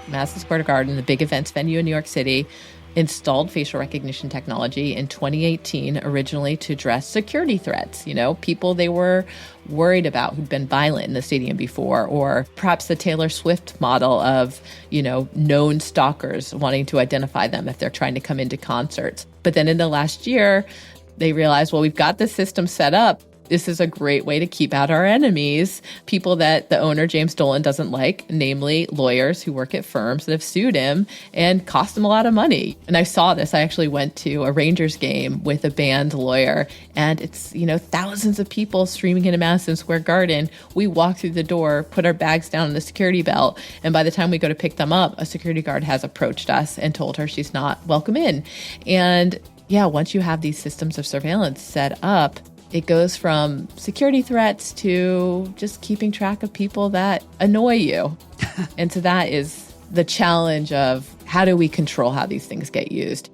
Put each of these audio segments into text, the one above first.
Madison Square Garden, the big events venue in New York City, installed facial recognition technology in 2018, originally to address security threats. People they were worried about who'd been violent in the stadium before, or perhaps the Taylor Swift model of, known stalkers wanting to identify them if they're trying to come into concerts. But then in the last year, they realized, well, we've got this system set up. This is a great way to keep out our enemies, people that the owner, James Dolan, doesn't like, namely lawyers who work at firms that have sued him and cost him a lot of money. And I saw this. I actually went to a Rangers game with a banned lawyer, and it's, thousands of people streaming into Madison Square Garden. We walk through the door, put our bags down in the security belt, and by the time we go to pick them up, a security guard has approached us and told her she's not welcome in. And yeah, once you have these systems of surveillance set up, it goes from security threats to just keeping track of people that annoy you. And so that is the challenge of how do we control how these things get used?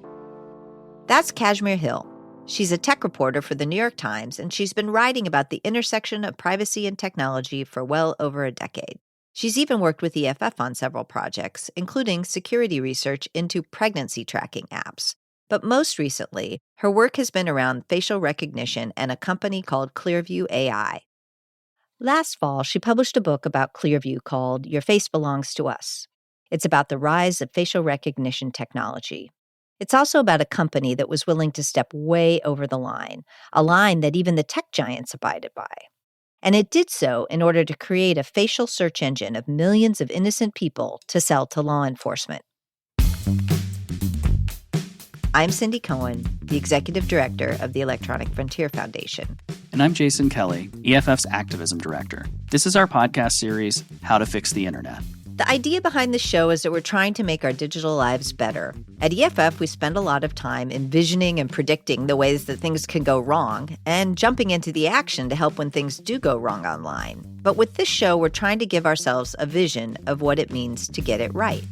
That's Kashmir Hill. She's a tech reporter for the New York Times, and she's been writing about the intersection of privacy and technology for well over a decade. She's even worked with EFF on several projects, including security research into pregnancy tracking apps. But most recently, her work has been around facial recognition and a company called Clearview AI. Last fall, she published a book about Clearview called Your Face Belongs to Us. It's about the rise of facial recognition technology. It's also about a company that was willing to step way over the line, a line that even the tech giants abided by. And it did so in order to create a facial search engine of millions of innocent people to sell to law enforcement. I'm Cindy Cohn, the Executive Director of the Electronic Frontier Foundation. And I'm Jason Kelley, EFF's Activism Director. This is our podcast series, How to Fix the Internet. The idea behind the show is that we're trying to make our digital lives better. At EFF, we spend a lot of time envisioning and predicting the ways that things can go wrong and jumping into the action to help when things do go wrong online. But with this show, we're trying to give ourselves a vision of what it means to get it right.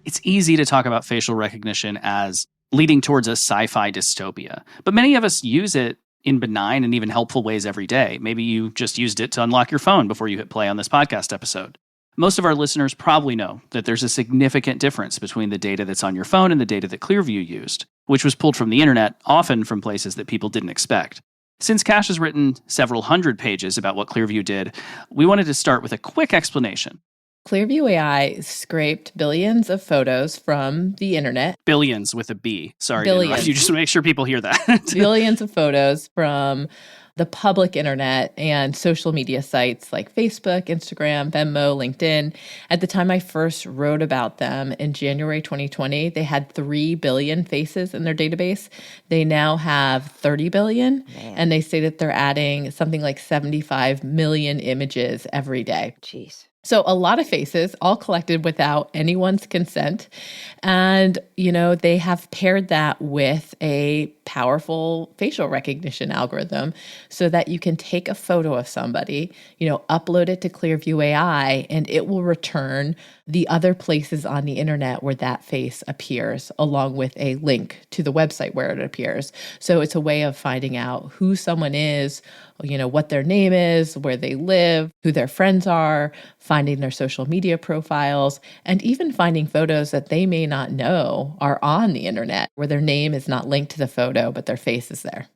It's easy to talk about facial recognition as leading towards a sci-fi dystopia, but many of us use it in benign and even helpful ways every day. Maybe you just used it to unlock your phone before you hit play on this podcast episode. Most of our listeners probably know that there's a significant difference between the data that's on your phone and the data that Clearview used, which was pulled from the internet, often from places that people didn't expect. Since Cash has written several hundred pages about what Clearview did, we wanted to start with a quick explanation. Clearview AI scraped billions of photos from the internet. Billions with a B. Sorry, Billions. You just make sure people hear that. Billions of photos from the public internet and social media sites like Facebook, Instagram, Venmo, LinkedIn. At the time I first wrote about them in January 2020, they had 3 billion faces in their database. They now have 30 billion, and they say that they're adding something like 75 million images every day. Jeez. So a lot of faces, all collected without anyone's consent. And, they have paired that with a powerful facial recognition algorithm so that you can take a photo of somebody, upload it to Clearview AI, and it will return the other places on the internet where that face appears, along with a link to the website where it appears. So it's a way of finding out who someone is, what their name is, where they live, who their friends are, finding their social media profiles, and even finding photos that they may not know are on the internet, where their name is not linked to the photo, but their face is there.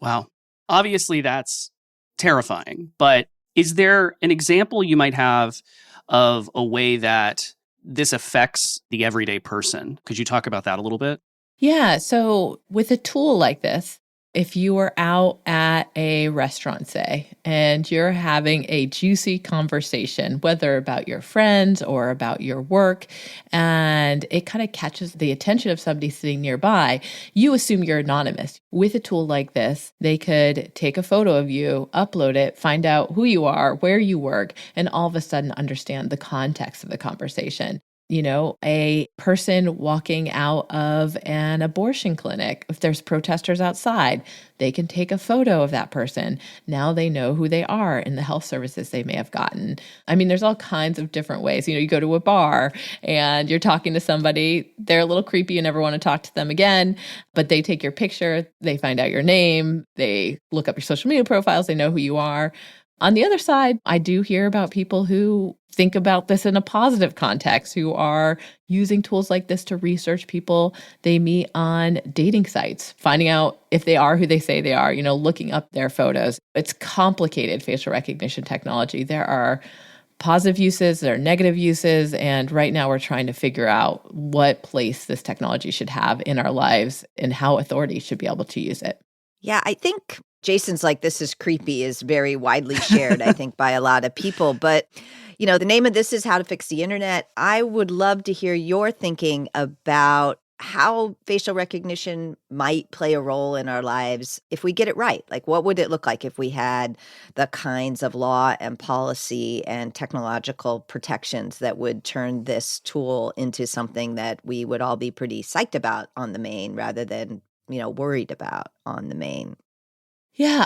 Wow. Obviously, that's terrifying. But is there an example you might have of a way that this affects the everyday person? Could you talk about that a little bit? Yeah. So with a tool like this, if you were out at a restaurant, say, and you're having a juicy conversation, whether about your friends or about your work, and it kind of catches the attention of somebody sitting nearby, you assume you're anonymous. With a tool like this, they could take a photo of you, upload it, find out who you are, where you work, and all of a sudden understand the context of the conversation. A person walking out of an abortion clinic, if there's protesters outside, they can take a photo of that person. Now they know who they are and the health services they may have gotten. I mean, there's all kinds of different ways. You go to a bar and you're talking to somebody, they're a little creepy, you never want to talk to them again, but they take your picture, they find out your name, they look up your social media profiles, they know who you are. On the other side, I do hear about people who think about this in a positive context, who are using tools like this to research people they meet on dating sites, finding out if they are who they say they are, looking up their photos. It's complicated facial recognition technology. There are positive uses, there are negative uses, and right now we're trying to figure out what place this technology should have in our lives and how authorities should be able to use it. Yeah, I think Jason's like, this is creepy is very widely shared, I think, by a lot of people. But, the name of this is How to Fix the Internet. I would love to hear your thinking about how facial recognition might play a role in our lives if we get it right. Like, what would it look like if we had the kinds of law and policy and technological protections that would turn this tool into something that we would all be pretty psyched about on the main rather than worried about on the main? Yeah,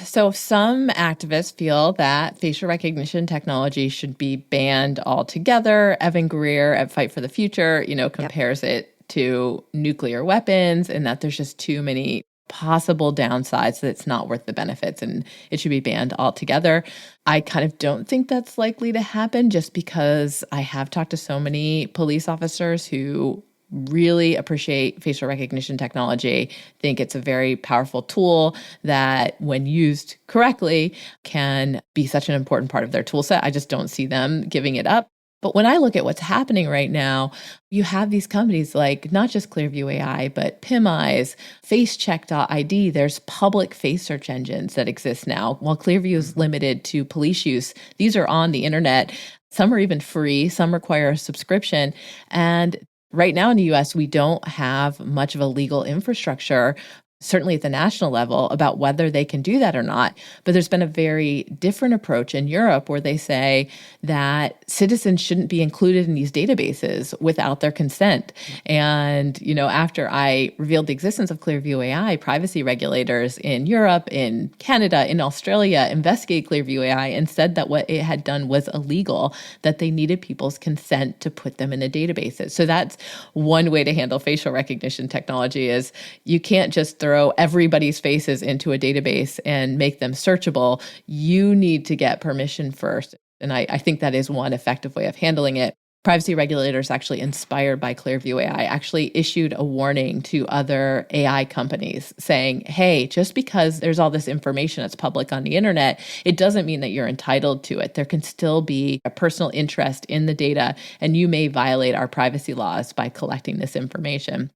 so some activists feel that facial recognition technology should be banned altogether. Evan Greer at Fight for the Future, compares it to nuclear weapons and that there's just too many possible downsides that it's not worth the benefits and it should be banned altogether. I kind of don't think that's likely to happen just because I have talked to so many police officers who really appreciate facial recognition technology, think it's a very powerful tool that when used correctly can be such an important part of their tool set. I just don't see them giving it up. But when I look at what's happening right now, you have these companies like not just Clearview AI, but PimEyes, FaceCheck.id. There's public face search engines that exist now. While Clearview is limited to police use, these are on the internet. Some are even free. Some require a subscription. And right now in the US, we don't have much of a legal infrastructure, certainly at the national level, about whether they can do that or not. But there's been a very different approach in Europe where they say that citizens shouldn't be included in these databases without their consent. And, after I revealed the existence of Clearview AI, privacy regulators in Europe, in Canada, in Australia investigated Clearview AI and said that what it had done was illegal, that they needed people's consent to put them in the databases. So that's one way to handle facial recognition technology is you can't just throw everybody's faces into a database and make them searchable. You need to get permission first. And I think that is one effective way of handling it. Privacy regulators, actually inspired by Clearview AI, actually issued a warning to other AI companies saying, hey, just because there's all this information that's public on the internet, it doesn't mean that you're entitled to it. There can still be a personal interest in the data, and you may violate our privacy laws by collecting this information.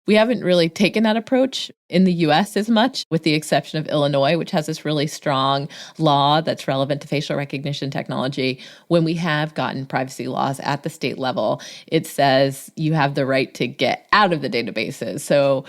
We haven't really taken that approach in the US as much, with the exception of Illinois, which has this really strong law that's relevant to facial recognition technology. When we have gotten privacy laws at the state level, it says you have the right to get out of the databases. So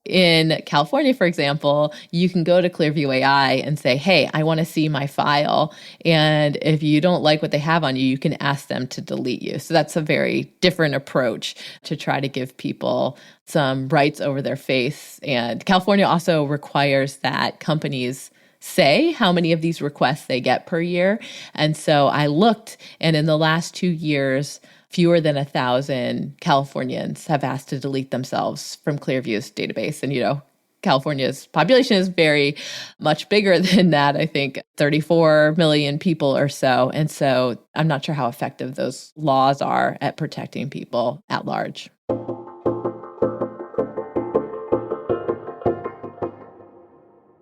in California, for example, you can go to Clearview AI and say, hey, I want to see my file. And if you don't like what they have on you, you can ask them to delete you. So that's a very different approach to try to give people some rights over their face. And California also requires that companies say how many of these requests they get per year. And so I looked, and in the last 2 years, fewer than 1,000 Californians have asked to delete themselves from Clearview's database. And, California's population is very much bigger than that, I think 34 million people or so. And so I'm not sure how effective those laws are at protecting people at large.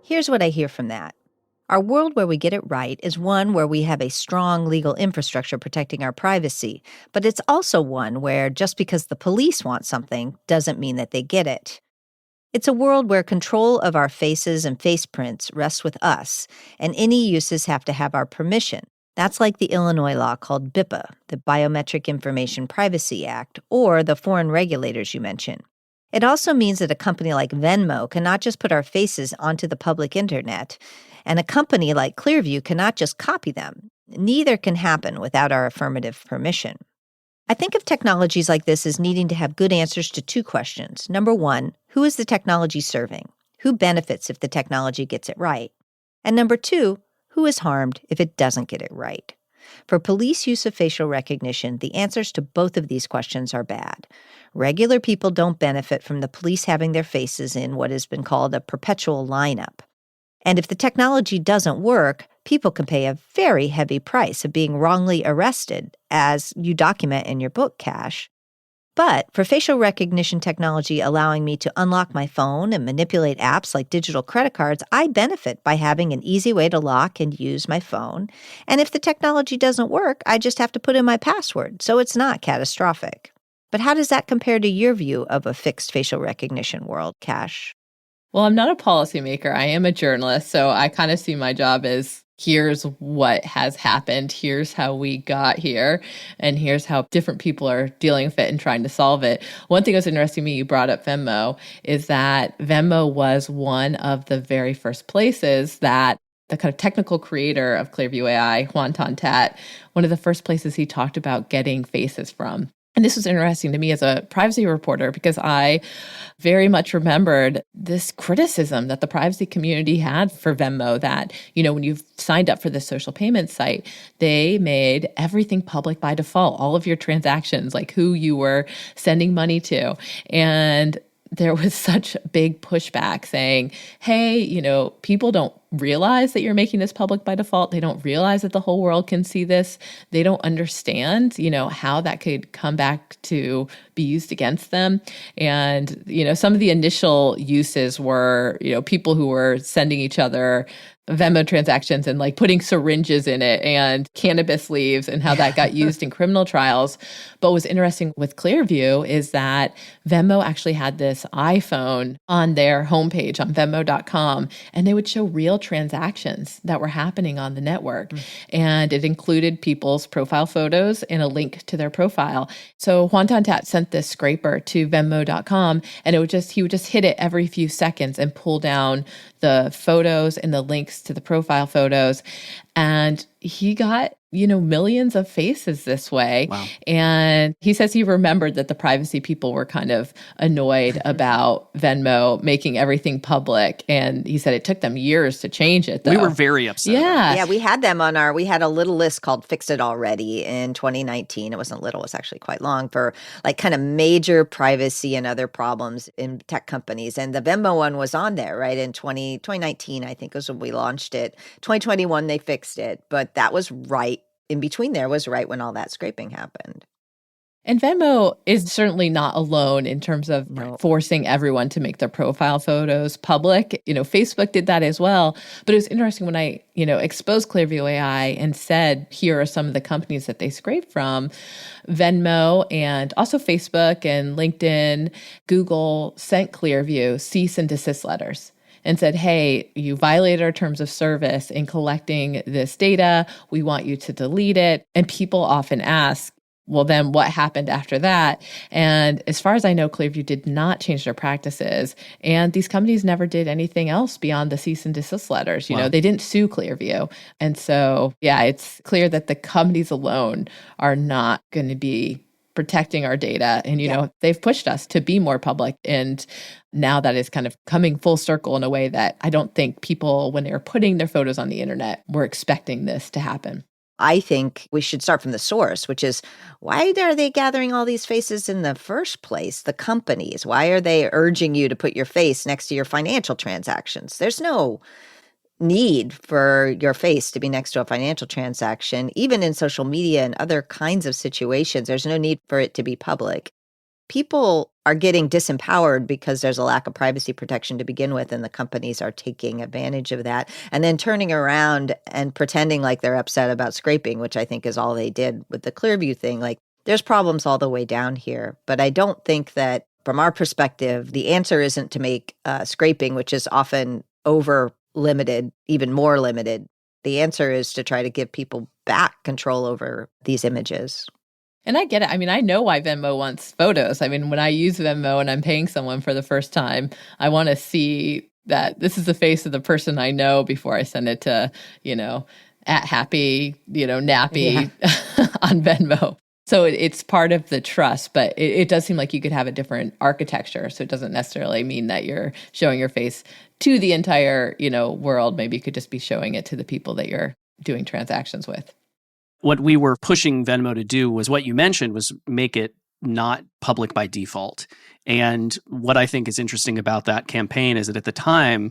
Here's what I hear from that. Our world where we get it right is one where we have a strong legal infrastructure protecting our privacy, but it's also one where just because the police want something doesn't mean that they get it. It's a world where control of our faces and face prints rests with us, and any uses have to have our permission. That's like the Illinois law called BIPA, the Biometric Information Privacy Act, or the foreign regulators you mentioned. It also means that a company like Venmo cannot just put our faces onto the public internet, and a company like Clearview cannot just copy them. Neither can happen without our affirmative permission. I think of technologies like this as needing to have good answers to two questions. Number one, who is the technology serving? Who benefits if the technology gets it right? And number two, who is harmed if it doesn't get it right? For police use of facial recognition, the answers to both of these questions are bad. Regular people don't benefit from the police having their faces in what has been called a perpetual lineup. And if the technology doesn't work, People can pay a very heavy price of being wrongly arrested, as you document in your book, Cash. But for facial recognition technology allowing me to unlock my phone and manipulate apps like digital credit cards, I benefit by having an easy way to lock and use my phone. And if the technology doesn't work, I just have to put in my password, so it's not catastrophic. But how does that compare to your view of a fixed facial recognition world, Cash? Well, I'm not a policymaker. I am a journalist. So I kind of see my job as here's what has happened. Here's how we got here. And here's how different people are dealing with it and trying to solve it. One thing that was interesting to me, you brought up Venmo, is that Venmo was one of the very first places that the kind of technical creator of Clearview AI, Juan Tontat, one of the first places he talked about getting faces from. And this was interesting to me as a privacy reporter because I very much remembered this criticism that the privacy community had for Venmo that, when you've signed up for this social payment site, they made everything public by default, all of your transactions, like who you were sending money to. And there was such big pushback saying, hey, people don't realize that you're making this public by default. They don't realize that the whole world can see this. They don't understand, how that could come back to be used against them. And, some of the initial uses were, people who were sending each other Venmo transactions and like putting syringes in it and cannabis leaves and how that got used in criminal trials. But what's interesting with Clearview is that Venmo actually had this iPhone on their homepage on Venmo.com, and they would show real transactions that were happening on the network. And it included people's profile photos and a link to their profile. So Juan Tontat sent this scraper to Venmo.com, and he would just hit it every few seconds and pull down the photos and the links to the profile photos. And he got, millions of faces this way. Wow. And he says he remembered that the privacy people were kind of annoyed about Venmo making everything public. And he said it took them years to change it, though. We were very upset. Yeah, we had them we had a little list called Fix It Already in 2019. It wasn't little, it was actually quite long for like kind of major privacy and other problems in tech companies. And the Venmo one was on there, right? In 2019, I think was when we launched it. 2021, they fixed it. But that was right in between there was right when all that scraping happened. And Venmo is certainly not alone in terms of forcing everyone to make their profile photos public. Facebook did that as well. But it was interesting when I, exposed Clearview AI and said, here are some of the companies that they scraped from. Venmo and also Facebook and LinkedIn, Google sent Clearview cease and desist letters and said, hey, you violated our terms of service in collecting this data. We want you to delete it. And people often ask, well, then what happened after that? And as far as I know, Clearview did not change their practices. And these companies never did anything else beyond the cease and desist letters. Wow. They didn't sue Clearview. And so, it's clear that the companies alone are not going to be protecting our data. And, they've pushed us to be more public. And now that is kind of coming full circle in a way that I don't think people, when they were putting their photos on the internet, were expecting this to happen. I think we should start from the source, which is why are they gathering all these faces in the first place? The companies, why are they urging you to put your face next to your financial transactions? There's no need for your face to be next to a financial transaction. Even in social media and other kinds of situations, there's no need for it to be public. People are getting disempowered because there's a lack of privacy protection to begin with, and the companies are taking advantage of that and then turning around and pretending like they're upset about scraping, which I think is all they did with the Clearview thing. Like, there's problems all the way down here. But I don't think that, from our perspective, the answer isn't to make scraping, which is often over limited, even more limited. The answer is to try to give people back control over these images. And I get it. I mean, I know why Venmo wants photos. I mean, when I use Venmo and I'm paying someone for the first time, I want to see that this is the face of the person I know before I send it to, at happy, nappy on Venmo. So it's part of the trust, but it does seem like you could have a different architecture. So it doesn't necessarily mean that you're showing your face to the entire, world. Maybe you could just be showing it to the people that you're doing transactions with. What we were pushing Venmo to do was what you mentioned, was make it not public by default. And what I think is interesting about that campaign is that at the time,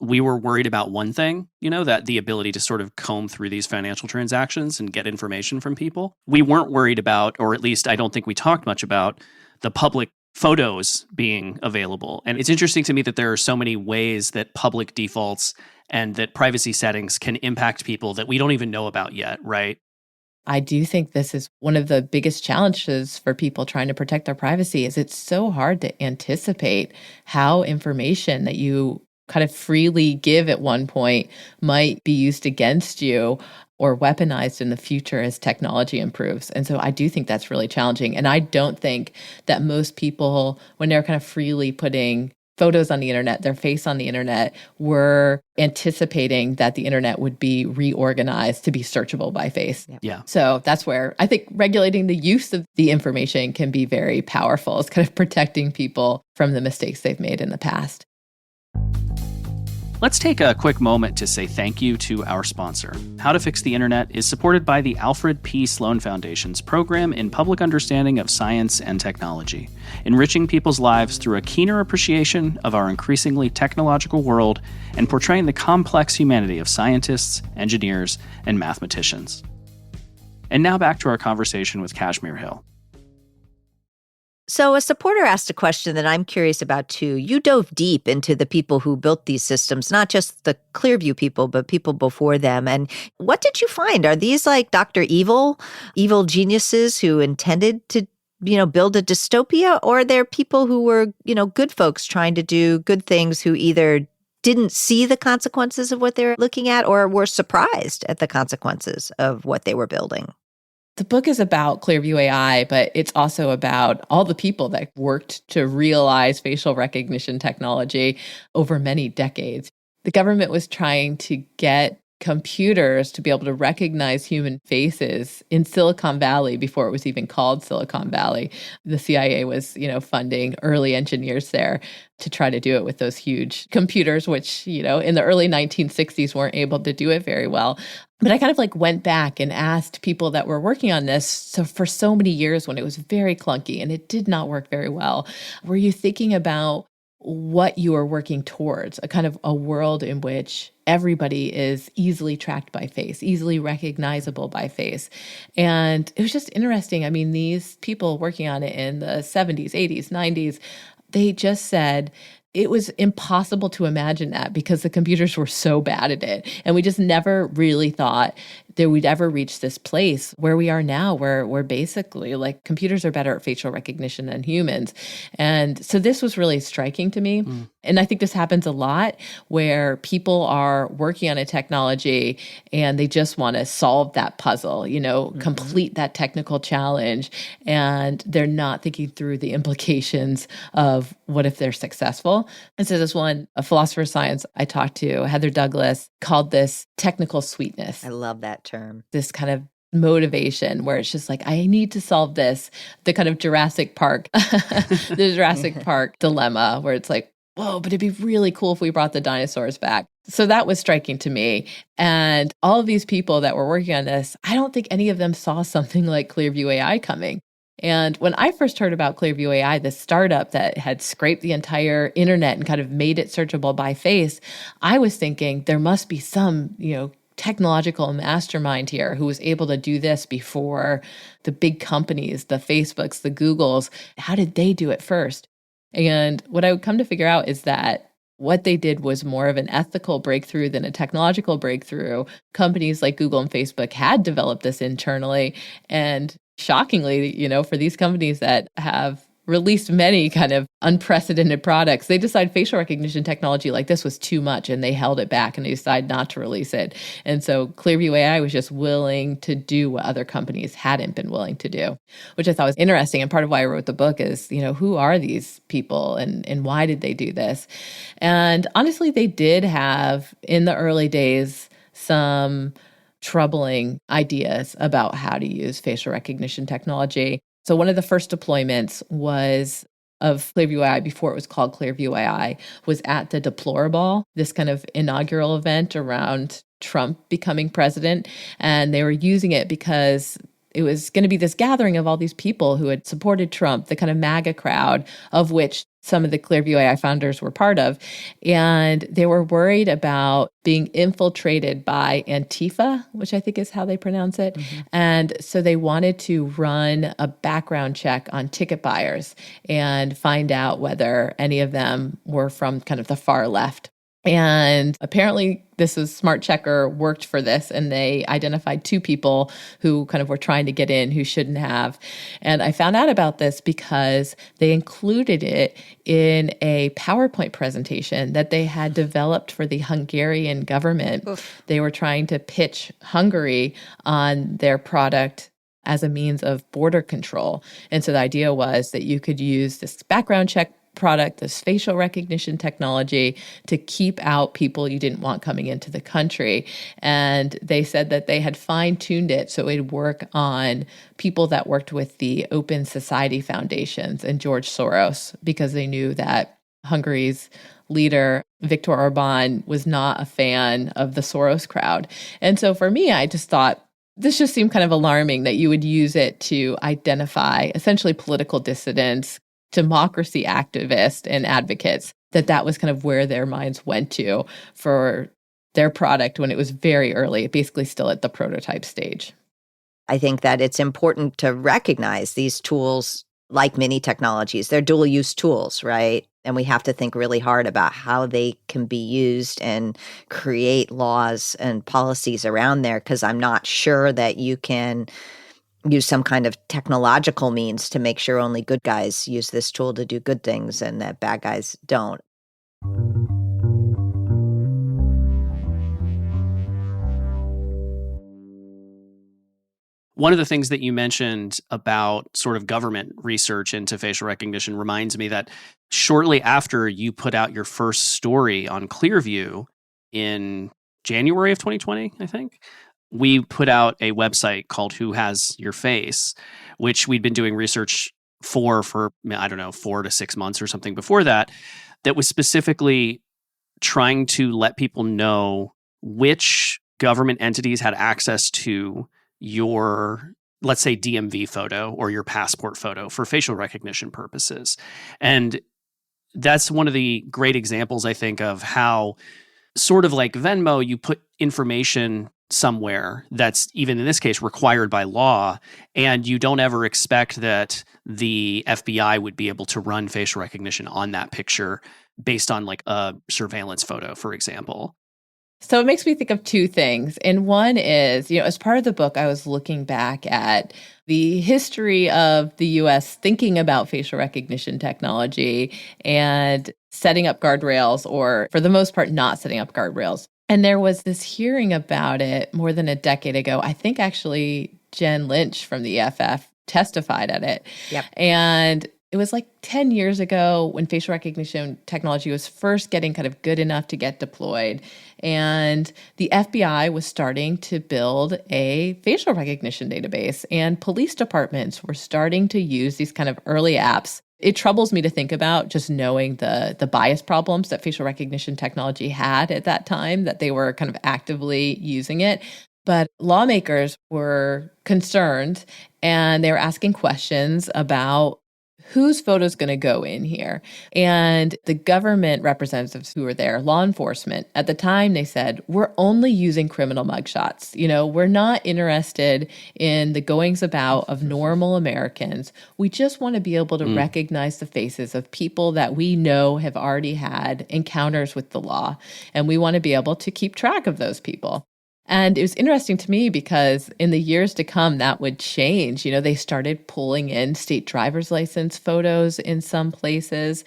we were worried about one thing, that the ability to sort of comb through these financial transactions and get information from people. We weren't worried about, or at least I don't think we talked much about, the public photos being available. And it's interesting to me that there are so many ways that public defaults and that privacy settings can impact people that we don't even know about yet, right? I do think this is one of the biggest challenges for people trying to protect their privacy is it's so hard to anticipate how information that you kind of freely give at one point might be used against you or weaponized in the future as technology improves. And so I do think that's really challenging. And I don't think that most people, when they're kind of freely putting photos on the internet, their face on the internet, were anticipating that the internet would be reorganized to be searchable by face. Yeah. So that's where I think regulating the use of the information can be very powerful. It's kind of protecting people from the mistakes they've made in the past. Let's take a quick moment to say thank you to our sponsor. How to Fix the Internet is supported by the Alfred P. Sloan Foundation's program in public understanding of science and technology, enriching people's lives through a keener appreciation of our increasingly technological world and portraying the complex humanity of scientists, engineers, and mathematicians. And now back to our conversation with Kashmir Hill. So a supporter asked a question that I'm curious about too. You dove deep into the people who built these systems, not just the Clearview people, but people before them. And what did you find? Are these like Dr. Evil geniuses who intended to, build a dystopia? Or are there people who were, good folks trying to do good things who either didn't see the consequences of what they were looking at or were surprised at the consequences of what they were building? The book is about Clearview AI, but it's also about all the people that worked to realize facial recognition technology over many decades. The government was trying to get computers to be able to recognize human faces in Silicon Valley before it was even called Silicon Valley. The CIA was, funding early engineers there to try to do it with those huge computers, which, in the early 1960s weren't able to do it very well. But I kind of went back and asked people that were working on this. So for so many years when it was very clunky and it did not work very well, were you thinking about what you are working towards, a kind of a world in which everybody is easily tracked by face, easily recognizable by face? And it was just interesting. I mean, these people working on it in the 70s, 80s, 90s, they just said it was impossible to imagine that because the computers were so bad at it. And we just never really thought that we'd ever reach this place where we are now, where basically computers are better at facial recognition than humans. And so this was really striking to me. And I think this happens a lot where people are working on a technology and they just want to solve that puzzle, complete that technical challenge. And they're not thinking through the implications of what if they're successful. And so this one, a philosopher of science I talked to, Heather Douglas, called this technical sweetness. I love that term. This kind of motivation where it's just I need to solve this, the kind of Jurassic Park, the Jurassic Park dilemma where it's whoa, but it'd be really cool if we brought the dinosaurs back. So that was striking to me. And all of these people that were working on this, I don't think any of them saw something like Clearview AI coming. And when I first heard about Clearview AI, the startup that had scraped the entire internet and kind of made it searchable by face, I was thinking there must be some, technological mastermind here who was able to do this before the big companies, the Facebooks, the Googles. How did they do it first? And what I would come to figure out is that what they did was more of an ethical breakthrough than a technological breakthrough. Companies like Google and Facebook had developed this internally. And shockingly, for these companies that have released many kind of unprecedented products, they decided facial recognition technology like this was too much and they held it back and they decided not to release it. And so Clearview AI was just willing to do what other companies hadn't been willing to do, which I thought was interesting. And part of why I wrote the book is, who are these people and why did they do this? And honestly, they did have in the early days some troubling ideas about how to use facial recognition technology. So one of the first deployments was of Clearview AI before it was called Clearview AI was at the Deplorable, this kind of inaugural event around Trump becoming president. And they were using it because it was going to be this gathering of all these people who had supported Trump, the kind of MAGA crowd, of which some of the Clearview AI founders were part of. And they were worried about being infiltrated by Antifa, which I think is how they pronounce it. And so they wanted to run a background check on ticket buyers and find out whether any of them were from kind of the far left. And apparently this was Smart Checker worked for this, and they identified 2 people who kind of were trying to get in who shouldn't have. And I found out about this because they included it in a PowerPoint presentation that they had developed for the Hungarian government. Oof. They were trying to pitch Hungary on their product as a means of border control. And so the idea was that you could use this background check product, this facial recognition technology, to keep out people you didn't want coming into the country. And they said that they had fine-tuned it so it would work on people that worked with the Open Society Foundations and George Soros, because they knew that Hungary's leader, Viktor Orbán, was not a fan of the Soros crowd. And so for me, I just thought, this just seemed kind of alarming that you would use it to identify essentially political dissidents, democracy activists and advocates, that was kind of where their minds went to for their product when it was very early, basically still at the prototype stage. I think that it's important to recognize these tools, like many technologies, they're dual use tools, right? And we have to think really hard about how they can be used and create laws and policies around there, because I'm not sure that you can use some kind of technological means to make sure only good guys use this tool to do good things and that bad guys don't. One of the things that you mentioned about sort of government research into facial recognition reminds me that shortly after you put out your first story on Clearview in January of 2020, I think, we put out a website called Who Has Your Face, which we'd been doing research for, I don't know, 4 to 6 months or something before that was specifically trying to let people know which government entities had access to your, let's say, DMV photo or your passport photo for facial recognition purposes. And that's one of the great examples, I think, of how, sort of like Venmo, you put information somewhere that's, even in this case, required by law, and you don't ever expect that the FBI would be able to run facial recognition on that picture based on like a surveillance photo, for example. So it makes me think of 2 things. And one is, as part of the book, I was looking back at the history of the U.S. thinking about facial recognition technology and setting up guardrails, or for the most part, not setting up guardrails. And there was this hearing about it more than a decade ago. I think actually Jen Lynch from the EFF testified at it. Yep. And it was like 10 years ago when facial recognition technology was first getting kind of good enough to get deployed. And the FBI was starting to build a facial recognition database, and police departments were starting to use these kind of early apps. It troubles me to think about just knowing the bias problems that facial recognition technology had at that time, that they were kind of actively using it. But lawmakers were concerned, and they were asking questions about whose photo is going to go in here. And the government representatives who were there, law enforcement, at the time, they said, we're only using criminal mugshots. We're not interested in the goings about of normal Americans. We just want to be able to recognize the faces of people that we know have already had encounters with the law. And we want to be able to keep track of those people. And it was interesting to me because in the years to come, that would change. They started pulling in state driver's license photos in some places.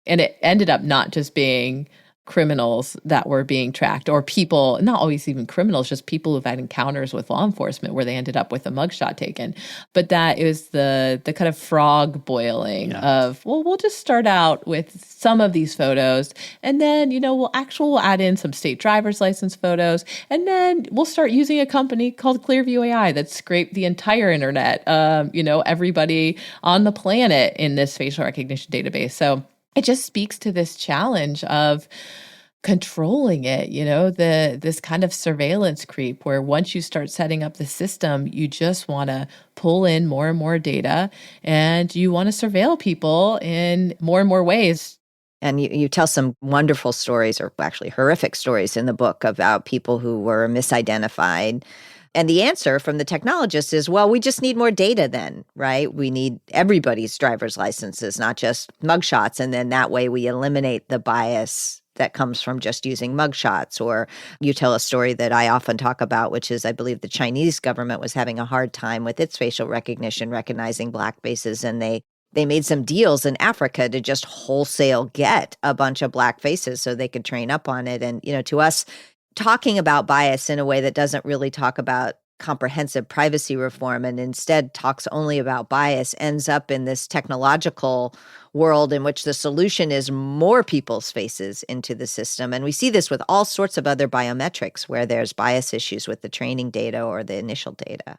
And it ended up not just being criminals that were being tracked, or people, not always even criminals, just people who've had encounters with law enforcement where they ended up with a mugshot taken. But that is the kind of frog boiling of, well, we'll just start out with some of these photos, and then, we'll add in some state driver's license photos, and then we'll start using a company called Clearview AI that scraped the entire internet, everybody on the planet in this facial recognition database. So it just speaks to this challenge of controlling it, this kind of surveillance creep where once you start setting up the system, you just want to pull in more and more data and you want to surveil people in more and more ways. And you tell some wonderful stories, or actually horrific stories in the book about people who were misidentified. And the answer from the technologists is, well, we just need more data then, right? We need everybody's driver's licenses, not just mugshots. And then that way we eliminate the bias that comes from just using mugshots. Or you tell a story that I often talk about, which is I believe the Chinese government was having a hard time with its facial recognition, recognizing Black faces. And they made some deals in Africa to just wholesale get a bunch of Black faces so they could train up on it. And, to us, talking about bias in a way that doesn't really talk about comprehensive privacy reform and instead talks only about bias ends up in this technological world in which the solution is more people's faces into the system. And we see this with all sorts of other biometrics where there's bias issues with the training data or the initial data.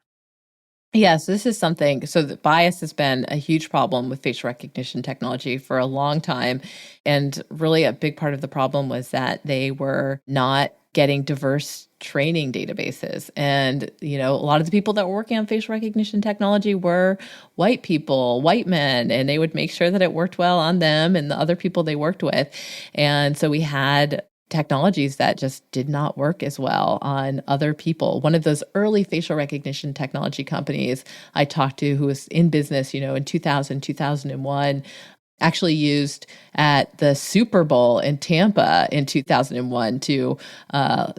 Yes, this is something. So the bias has been a huge problem with facial recognition technology for a long time. And really a big part of the problem was that they were not getting diverse training databases. And, a lot of the people that were working on facial recognition technology were white people, white men, and they would make sure that it worked well on them and the other people they worked with. And so we had technologies that just did not work as well on other people. One of those early facial recognition technology companies I talked to who was in business, in 2000, 2001, actually used at the Super Bowl in Tampa in 2001 to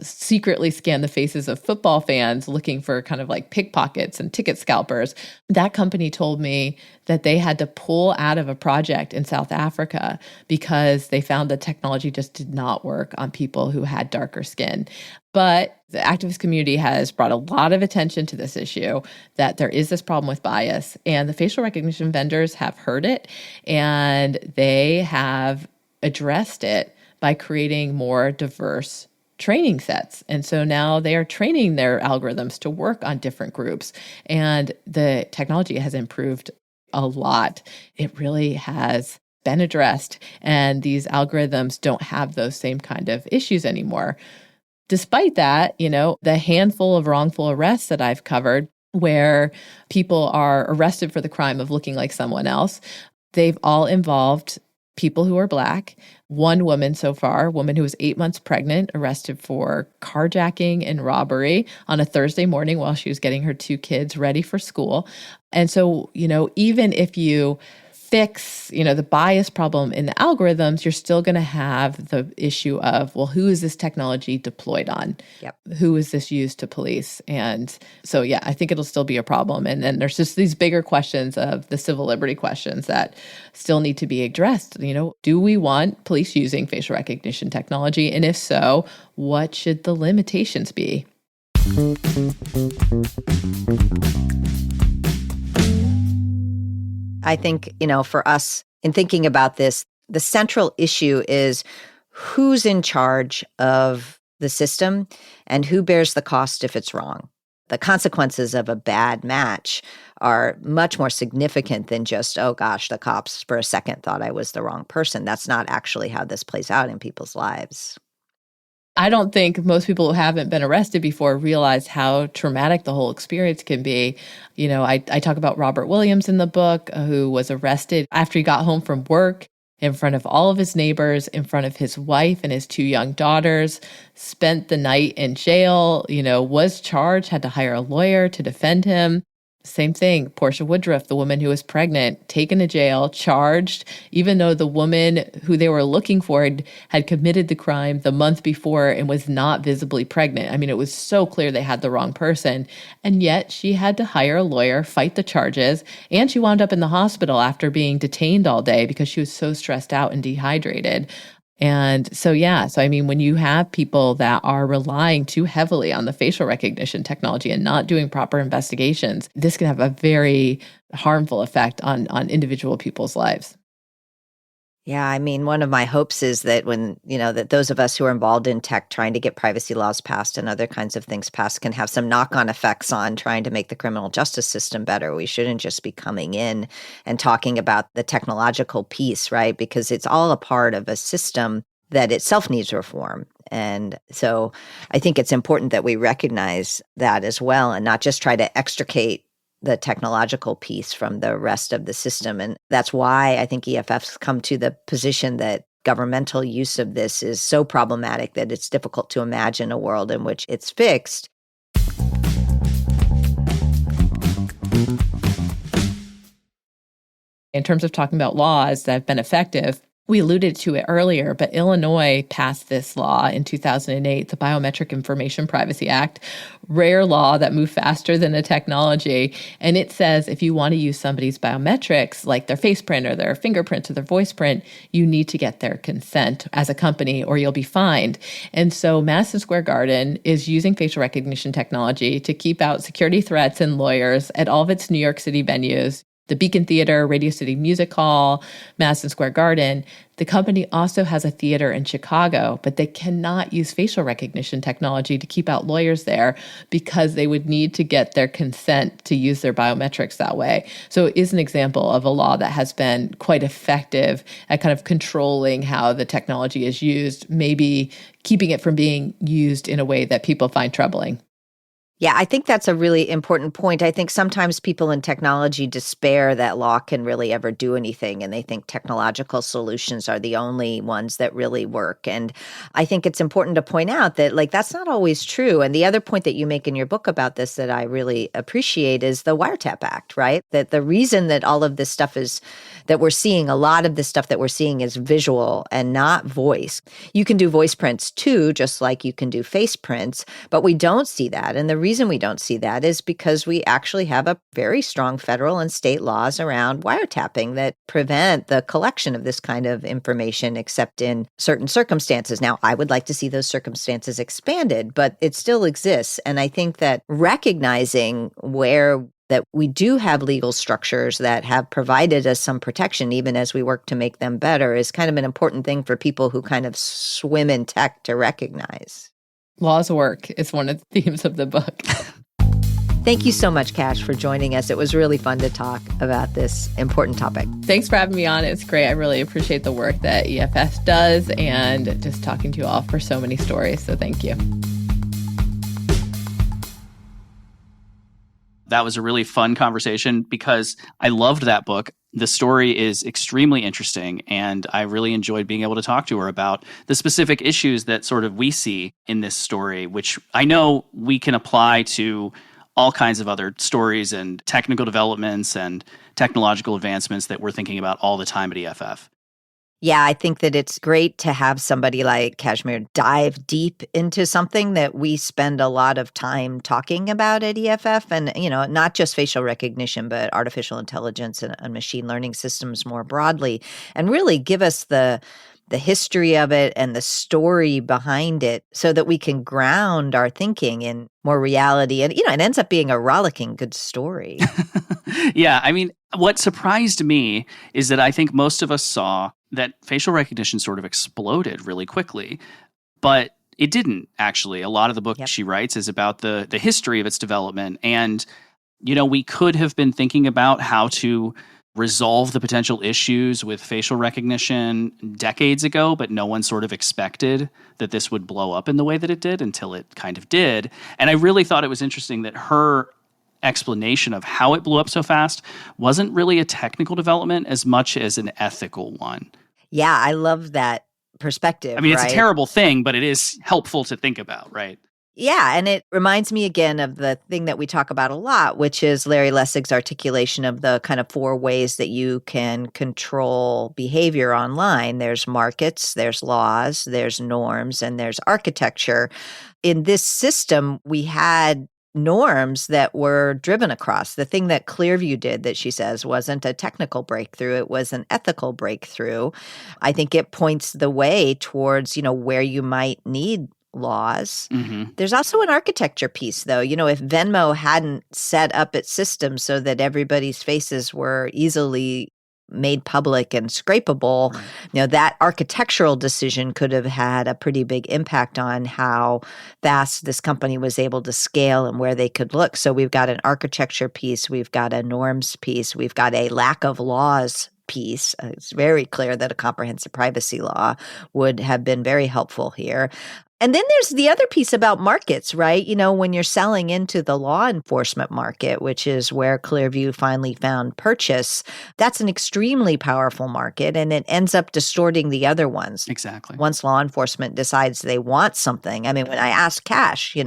secretly scan the faces of football fans looking for kind of like pickpockets and ticket scalpers. That company told me that they had to pull out of a project in South Africa because they found the technology just did not work on people who had darker skin. But the activist community has brought a lot of attention to this issue, that there is this problem with bias, and the facial recognition vendors have heard it, and they have addressed it by creating more diverse training sets. And so now they are training their algorithms to work on different groups, and the technology has improved a lot. It really has been addressed, and these algorithms don't have those same kind of issues anymore. Despite that, the handful of wrongful arrests that I've covered where people are arrested for the crime of looking like someone else, they've all involved people who are Black. One woman so far, a woman who was 8 months pregnant, arrested for carjacking and robbery on a Thursday morning while she was getting her 2 kids ready for school. And so, even if you fix, the bias problem in the algorithms, you're still going to have the issue of, well, who is this technology deployed on? Yep. Who is this used to police? And so, yeah, I think it'll still be a problem. And then there's just these bigger questions of the civil liberty questions that still need to be addressed. Do we want police using facial recognition technology? And if so, what should the limitations be? I think, for us in thinking about this, the central issue is who's in charge of the system and who bears the cost if it's wrong. The consequences of a bad match are much more significant than just, oh gosh, the cops for a second thought I was the wrong person. That's not actually how this plays out in people's lives. I don't think most people who haven't been arrested before realize how traumatic the whole experience can be. I talk about Robert Williams in the book, who was arrested after he got home from work in front of all of his neighbors, in front of his wife and his 2 young daughters, spent the night in jail, was charged, had to hire a lawyer to defend him. Same thing, Portia Woodruff, the woman who was pregnant, taken to jail, charged, even though the woman who they were looking for had committed the crime the month before and was not visibly pregnant. I mean, it was so clear they had the wrong person. And yet she had to hire a lawyer, fight the charges, and she wound up in the hospital after being detained all day because she was so stressed out and dehydrated. And so, when you have people that are relying too heavily on the facial recognition technology and not doing proper investigations, this can have a very harmful effect on individual people's lives. Yeah, one of my hopes is that that those of us who are involved in tech trying to get privacy laws passed and other kinds of things passed can have some knock-on effects on trying to make the criminal justice system better. We shouldn't just be coming in and talking about the technological piece, right? Because it's all a part of a system that itself needs reform. And so I think it's important that we recognize that as well and not just try to extricate the technological piece from the rest of the system. And that's why I think EFF's come to the position that governmental use of this is so problematic that it's difficult to imagine a world in which it's fixed. In terms of talking about laws that have been effective, we alluded to it earlier, but Illinois passed this law in 2008, the Biometric Information Privacy Act, rare law that moved faster than the technology. And it says if you want to use somebody's biometrics, like their face print or their fingerprint or their voice print, you need to get their consent as a company or you'll be fined. And so Madison Square Garden is using facial recognition technology to keep out security threats and lawyers at all of its New York City venues. The Beacon Theater, Radio City Music Hall, Madison Square Garden. The company also has a theater in Chicago, but they cannot use facial recognition technology to keep out lawyers there because they would need to get their consent to use their biometrics that way. So it is an example of a law that has been quite effective at kind of controlling how the technology is used, maybe keeping it from being used in a way that people find troubling. Yeah, I think that's a really important point. I think sometimes people in technology despair that law can really ever do anything, and they think technological solutions are the only ones that really work. And I think it's important to point out that, that's not always true. And the other point that you make in your book about this that I really appreciate is the Wiretap Act, right? That the reason that all of this stuff is, that we're seeing, a lot of this stuff that we're seeing is visual and not voice. You can do voice prints too, just like you can do face prints, but we don't see that. And the reason we don't see that is because we actually have a very strong federal and state laws around wiretapping that prevent the collection of this kind of information except in certain circumstances. Now, I would like to see those circumstances expanded, but it still exists. And I think that recognizing that we do have legal structures that have provided us some protection, even as we work to make them better, is kind of an important thing for people who kind of swim in tech to recognize. Laws work is one of the themes of the book. Thank you so much, Kash, for joining us. It was really fun to talk about this important topic. Thanks for having me on. It's great. I really appreciate the work that EFF does and just talking to you all for so many stories. So thank you. That was a really fun conversation because I loved that book. The story is extremely interesting, and I really enjoyed being able to talk to her about the specific issues that sort of we see in this story, which I know we can apply to all kinds of other stories and technical developments and technological advancements that we're thinking about all the time at EFF. Yeah, I think that it's great to have somebody like Kashmir dive deep into something that we spend a lot of time talking about at EFF, and, not just facial recognition, but artificial intelligence and machine learning systems more broadly, and really give us the history of it and the story behind it so that we can ground our thinking in more reality. And, it ends up being a rollicking good story. Yeah, I mean, what surprised me is that I think most of us saw that facial recognition sort of exploded really quickly, but it didn't actually. A lot of the book she writes is about the history of its development. And, we could have been thinking about how to resolve the potential issues with facial recognition decades ago, but no one sort of expected that this would blow up in the way that it did until it kind of did. And I really thought it was interesting that her explanation of how it blew up so fast wasn't really a technical development as much as an ethical one. Yeah, I love that perspective. I mean, it's right? a terrible thing, but it is helpful to think about, right? Yeah, and it reminds me again of the thing that we talk about a lot, which is Larry Lessig's articulation of the kind of 4 ways that you can control behavior online. There's markets, there's laws, there's norms, and there's architecture. In this system, we had norms that were driven across. The thing that Clearview did, that she says, wasn't a technical breakthrough, it was an ethical breakthrough. I think it points the way towards, where you might need laws. Mm-hmm. There's also an architecture piece, though. If Venmo hadn't set up its system so that everybody's faces were easily made public and scrapable, that architectural decision could have had a pretty big impact on how fast this company was able to scale and where they could look. So we've got an architecture piece, we've got a norms piece, we've got a lack of laws piece. It's very clear that a comprehensive privacy law would have been very helpful here. And then there's the other piece about markets, right? When you're selling into the law enforcement market, which is where Clearview finally found purchase, that's an extremely powerful market, and it ends up distorting the other ones. Exactly. Once law enforcement decides they want something. I mean, when I asked Cash,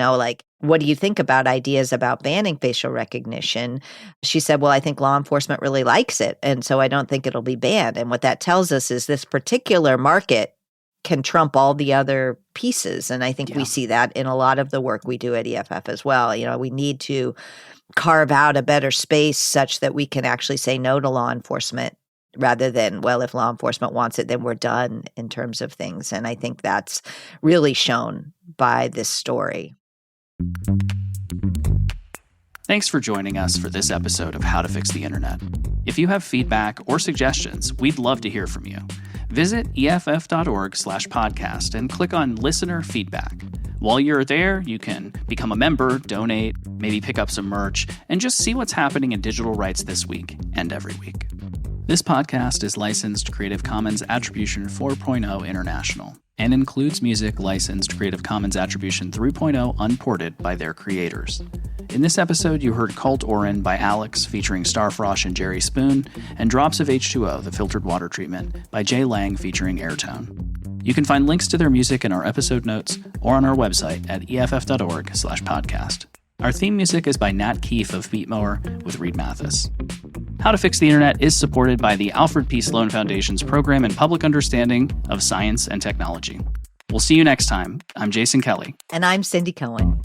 what do you think about ideas about banning facial recognition? She said, well, I think law enforcement really likes it, and so I don't think it'll be banned. And what that tells us is this particular market can trump all the other pieces. And I think we see that in a lot of the work we do at EFF as well. We need to carve out a better space such that we can actually say no to law enforcement rather than, well, if law enforcement wants it, then we're done in terms of things. And I think that's really shown by this story. Thanks for joining us for this episode of How to Fix the Internet. If you have feedback or suggestions, we'd love to hear from you. Visit EFF.org/podcast and click on Listener Feedback. While you're there, you can become a member, donate, maybe pick up some merch, and just see what's happening in digital rights this week and every week. This podcast is licensed Creative Commons Attribution 4.0 International and includes music licensed Creative Commons Attribution 3.0 unported by their creators. In this episode, you heard Cult Orin by Alex featuring Starfrosh and Jerry Spoon, and Drops of H2O, the filtered water treatment, by Jay Lang featuring Airtone. You can find links to their music in our episode notes or on our website at EFF.org/podcast. Our theme music is by Nat Keefe of Beatmower with Reed Mathis. How to Fix the Internet is supported by the Alfred P. Sloan Foundation's Program in Public Understanding of Science and Technology. We'll see you next time. I'm Jason Kelley. And I'm Cindy Cohen.